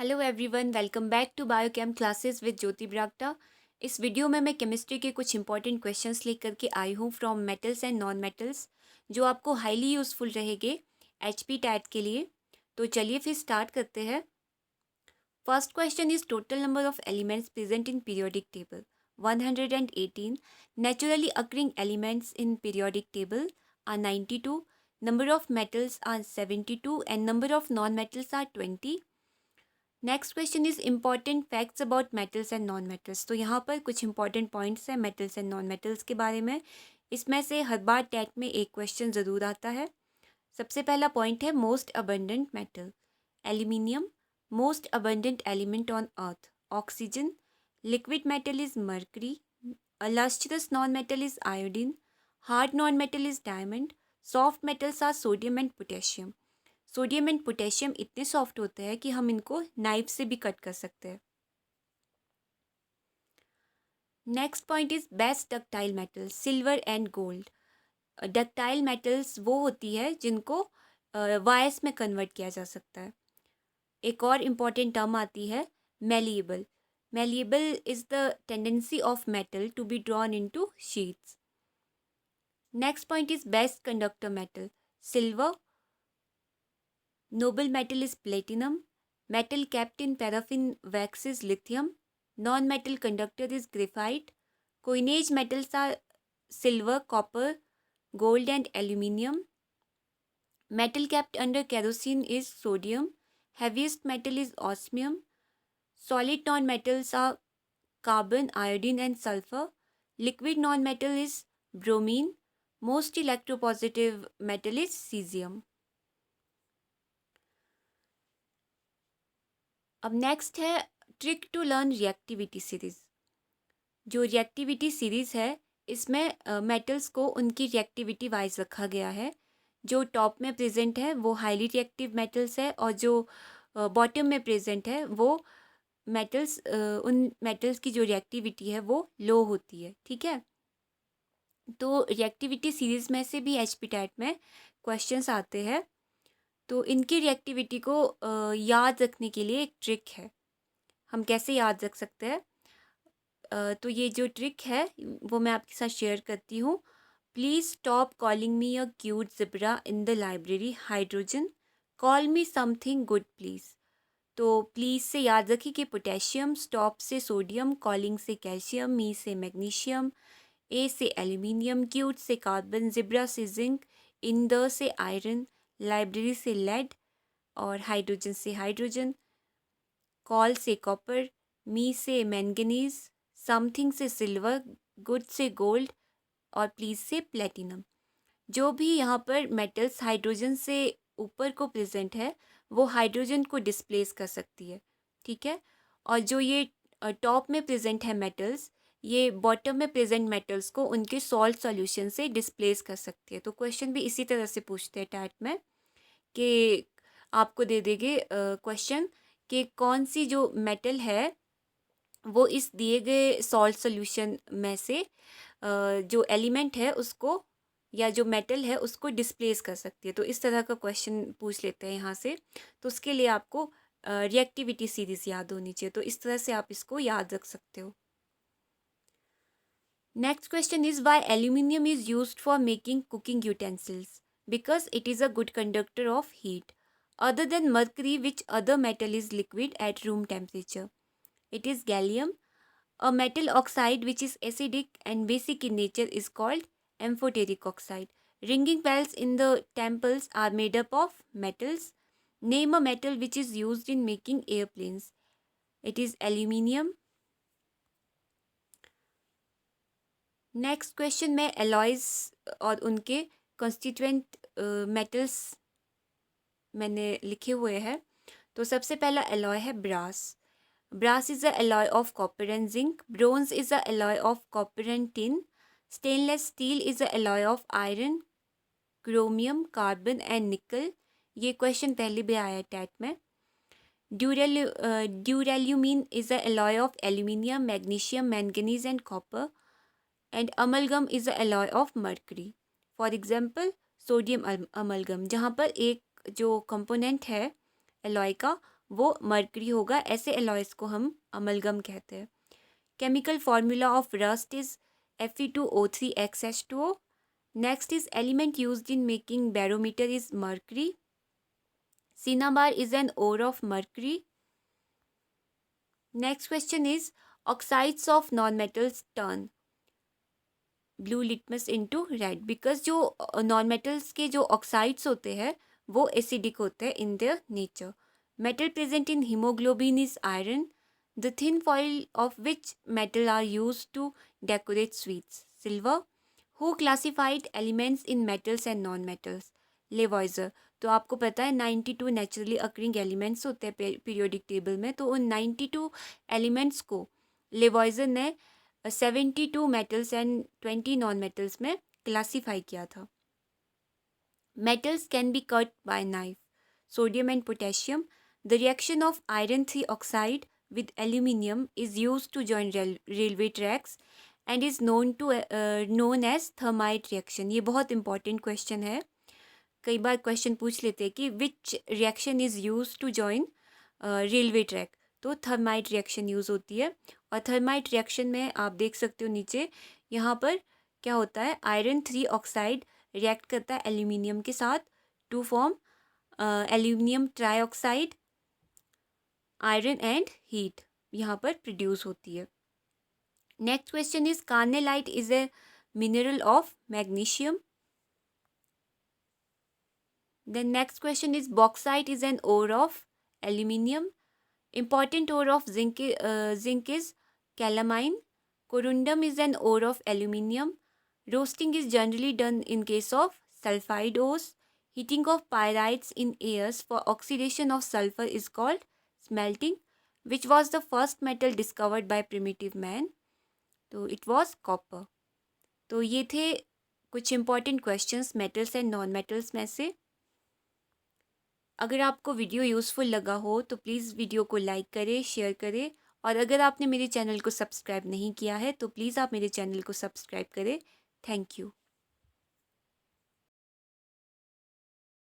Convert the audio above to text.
Hello everyone, welcome back to biochem classes with Jyoti Bragta. इस video में मैं केमिस्ट्री के कुछ इंपॉर्टेंट क्वेश्चंस लेकर के आई हूँ from metals and non metals, जो आपको हाईली यूजफुल रहेंगे एचपी टैट के लिए। तो चलिए फिर स्टार्ट करते हैं। First question is total number of elements present in periodic table 118. Naturally occurring elements in periodic table are 92. Number of metals are 72 and number of non-metals are 20. Next question is important facts about metals and non metals. तो यहाँ पर कुछ important points हैं metals and non metals के बारे में। इसमें से हर बार टैट में एक क्वेश्चन ज़रूर आता है। सबसे पहला पॉइंट है most abundant metal. Aluminium, most abundant element on earth. Oxygen, liquid metal is mercury. Lustrous non metal is iodine. Hard non metal is diamond. Soft metals are sodium and potassium. Sodium and potassium इतने soft होते हैं कि हम इनको knife से भी cut कर सकते हैं। Next point is best ductile metals, silver and gold. Ductile metals वो होती है जिनको वायर्स में कन्वर्ट किया जा सकता है। एक और इम्पॉर्टेंट टर्म आती है malleable. Malleable is the tendency of metal to be drawn into sheets. Next point is best conductor metal, silver. Noble metal is platinum. Metal kept in paraffin wax is lithium. Non-metal conductor is graphite. Coinage metals are silver, copper, gold and aluminium. Metal kept under kerosene is sodium. Heaviest metal is osmium. Solid non-metals are carbon, iodine and sulfur. Liquid non-metal is bromine. Most electropositive metal is cesium. अब next है trick to learn reactivity series. जो reactivity series है इसमें metals को उनकी reactivity wise रखा गया है। जो टॉप में प्रेजेंट है वो हाईली रिएक्टिव मेटल्स है और जो बॉटम में प्रेजेंट है वो मेटल्स उन मेटल्स की जो रिएक्टिविटी है वो लो होती है। ठीक है, तो रिएक्टिविटी सीरीज में से भी एचपी टैट में क्वेश्चंस आते हैं। तो इनकी रिएक्टिविटी को याद रखने के लिए एक ट्रिक है। हम कैसे याद रख सकते हैं? तो ये जो ट्रिक है वो मैं आपके साथ शेयर करती हूँ। Please stop calling me a cute zebra in the library hydrogen, call me something good please. तो प्लीज़ से याद रखिए कि पोटेशियम, स्टॉप से सोडियम, कॉलिंग से कैल्शियम, मी से मैग्नीशियम, ए से एल्यूमिनियम, क्यूट से कार्बन, ज़िब्रा से जिंक, इन द से आयरन, लाइब्रेरी से लेड और हाइड्रोजन से हाइड्रोजन, कॉल से कॉपर, मी से मैंगनीज, समथिंग से सिल्वर, गुड से गोल्ड और प्लीज से प्लेटिनम। जो भी यहाँ पर मेटल्स हाइड्रोजन से ऊपर को प्रेजेंट है वो हाइड्रोजन को डिस्प्लेस कर सकती है। ठीक है, और जो ये टॉप में प्रेजेंट है मेटल्स, ये बॉटम में प्रेजेंट मेटल्स को उनके सॉल्ट सॉल्यूशन से डिस्प्लेस कर सकती है। तो क्वेश्चन भी इसी तरह से पूछते हैं टैट में कि आपको दे देंगे क्वेश्चन कि कौन सी जो मेटल है वो इस दिए गए सॉल्ट सॉल्यूशन में से जो एलिमेंट है उसको या जो मेटल है उसको डिस्प्लेस कर सकती है। तो इस तरह का क्वेश्चन पूछ लेते हैं यहाँ से। तो उसके लिए आपको रिएक्टिविटी सीरीज याद होनी चाहिए। तो इस तरह से आप इसको याद रख सकते हो। Next question is why aluminium is used for making cooking utensils? Because it is a good conductor of heat. Other than mercury, which other metal is liquid at room temperature? It is gallium. A metal oxide which is acidic and basic in nature is called amphoteric oxide. Ringing bells in the temples are made up of metals. Name a metal which is used in making airplanes. It is aluminium. Next question में alloys और उनके constituent metals मैंने लिखे हुए हैं। तो सबसे पहला एलॉय है brass. Brass is a alloy of copper and zinc. Bronze is a alloy of copper and tin. Stainless steel is a alloy of iron, chromium, carbon and nickel. ये question पहले भी आया है टैट में। Duralumin is a alloy of aluminium, magnesium, manganese and copper. And amalgam is a alloy of mercury. For example sodium amalgam, जहाँ पर एक जो कंपोनेंट है एलॉय का वो मर्करी होगा। ऐसे एलॉयज़ को हम अमलगम कहते हैं। Chemical formula of rust is Fe2O3XH2O। Next is element used in making barometer is mercury. Cinnabar is an ore of mercury. Next question is oxides of non-metals turn blue litmus into red because जो non-metals के जो oxides होते हैं वो acidic होते हैं in their nature. Metal present in hemoglobin is iron. The thin foil of which metal are used to decorate sweets? Silver. Who classified elements in metals and non-metals? Lavoisier. तो आपको पता है 92 naturally occurring elements होते हैं periodic table में, तो उन 92 elements को लेवॉइजर ने 72 मेटल्स एंड 20 नॉन मेटल्स में क्लासीफाई किया था। Metals can be cut by knife. Sodium and potassium. The reaction of iron 3 oxide with aluminium is used to join railway tracks and is known as thermite reaction। ये बहुत important question है, कई बार question पूछ लेते हैं कि which reaction is use to join railway track, तो thermite reaction use होती है। और थर्माइट रिएक्शन में आप देख सकते हो नीचे यहाँ पर क्या होता है, आयरन 3 ऑक्साइड रिएक्ट करता है एल्यूमिनियम के साथ to form aluminium trioxide, iron and heat यहाँ पर प्रोड्यूस होती है। Next question is carnallite is a mineral of magnesium. The next question is bauxite is an ore of aluminium. Important ore of zinc is calamine. Corundum is an ore of aluminium. Roasting is generally done in case of sulfide ores. Heating of pyrites in airs for oxidation of sulfur is called smelting. Which was the first metal discovered by primitive man? तो it was copper. तो ये थे कुछ important questions metals and non metals में से। अगर आपको video useful लगा हो तो प्लीज़ वीडियो को लाइक करें, शेयर करें, और अगर आपने मेरे चैनल को सब्सक्राइब नहीं किया है तो प्लीज़ आप मेरे चैनल को सब्सक्राइब करें। Thank you.